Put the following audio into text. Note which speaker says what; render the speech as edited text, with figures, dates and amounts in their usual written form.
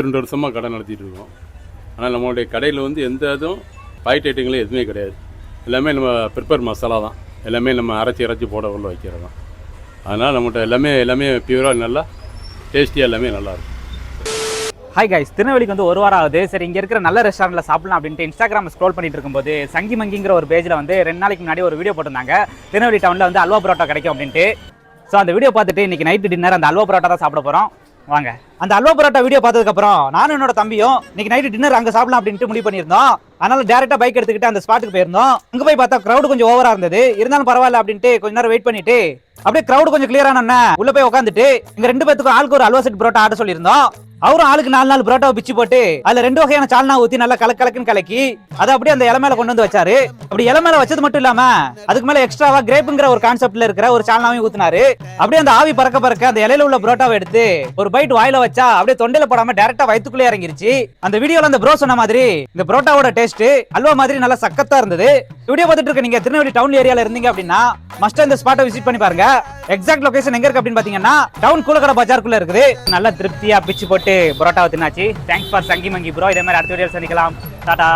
Speaker 1: 22 வருஷமாக கடை நடத்திட்டு இருக்கோம். ஆனால் நம்மளுடைய கடையில் வந்து எந்த இதுவும் பாக்கெட் ஐட்டங்களும் எதுவுமே கிடையாது. எல்லாமே நம்ம ப்ரிப்பேர் மசாலா தான், எல்லாமே நம்ம அரைச்சி போட உள்ள வைக்கிறது தான். அதனால் நம்மகிட்ட எல்லாமே பியூராக நல்லா டேஸ்டியாக எல்லாமே நல்லாயிருக்கும்.
Speaker 2: ஹாய் கைஸ், திருநெல்வேலிக்கு வந்து ஒரு வாரம் ஆகுது. சரி, இங்கே இருக்கிற நல்ல ரெஸ்டாரண்ட்டில் சாப்பிடலாம் அப்படின்ட்டு இன்ஸ்டாகிராம் ஸ்க்ரோல் பண்ணிட்டு இருக்கும்போது சங்கி மங்கிங்கிற ஒரு பேஜில் வந்து 2 நாளைக்கு முன்னாடி ஒரு வீடியோ போட்டிருந்தாங்க. திருநெல்வேலி டவுனில் வந்து அல்வா பரோட்டா கிடைக்கும் அப்படின்ட்டு. ஸோ அந்த வீடியோ பார்த்துட்டு இன்றைக்கி நைட்டு டின்னர் அந்த அல்வா பரோட்டா தான் சாப்பிட போகிறோம். வாங்க, அந்த அல்வா பரோட்டா வீடியோ பார்த்ததுக்கப்புறம் நானும் என்னோட தம்பியும் இன்றைக்கி நைட்டு டின்னர் அங்கே சாப்பிடலாம் அப்படின்ட்டு முடிவு பண்ணியிருந்தோம். அதனால டேரெக்டாக பைக் எடுத்துக்கிட்டு அந்த ஸ்பாட்டுக்கு போயிருந்தோம். அங்கே போய் பார்த்தா க்ரௌடு கொஞ்சம் ஓவராக இருந்தது. இருந்தாலும் பரவாயில்ல அப்படின்ட்டு கொஞ்ச நேரம் வெயிட் பண்ணிட்டு அப்படியே க்ரௌடு கொஞ்சம் கிளியர் ஆனோன்னா உள்ள போய் உட்காந்துட்டு இங்கே 2 பேத்துக்கும் ஆளுக்கு ஒரு அல்வா செட் பரோட்டா ஆர்டர் சொல்லியிருந்தோம். அவரும் ஆளுக்கு 4 பரோட்டாவை பிச்சு போட்டு அதுல 2 வகையான சால்னா ஊத்தி நல்லா கலக்குன்னு கலக்கி அதை அப்படியே அந்த இலை மேல கொண்டு வந்து வச்சாரு. அப்படி இலை மேல வச்சது மட்டும் இல்லாம அதுக்கு மேல எக்ஸ்ட்ராவா கிரேப்புங்கிற ஒரு கான்செப்ட்ல இருக்கிற ஒரு சால்னாவையும் ஊத்தினாரு. அப்படியே அந்த ஆவி பறக்க அந்த இலையில உள்ள பரோட்டாவை எடுத்து ஒரு பைட் வாயில வச்சா அப்படியே தொண்டையில போடாம டைரக்டா வயித்துக்குள்ளே இறங்கிருச்சு. அந்த வீடியோல அந்த ப்ரோ சொன்ன மாதிரி இந்த பரோட்டாவோட டேஸ்ட் அல்வா மாதிரி நல்லா சக்கத்தா இருந்தது. வீடியோ பார்த்துட்டு இருக்க நீங்க திருநெல்வேலி டவுன் ஏரியால இருந்தீங்க அப்படின்னா மஸ்ட் இந்த ஸ்பாட்டை விசிட் பண்ணி பாருங்க. எக்ஸாக்ட் லொகேஷன் எங்க இருக்கு அப்படின்னு பாத்தீங்கன்னா டவுன் கூலக்கடை பஜாருக்குள்ள இருக்குது. நல்லா திருப்தியா பிச்சு போட்டு பரோட்டாவை தின்னாச்சு. தேங்க்ஸ் ஃபார் சங்கி மங்கி ப்ரோ. இதே மாதிரி அடுத்த வீடியோ சந்திக்கலாம். டாடா.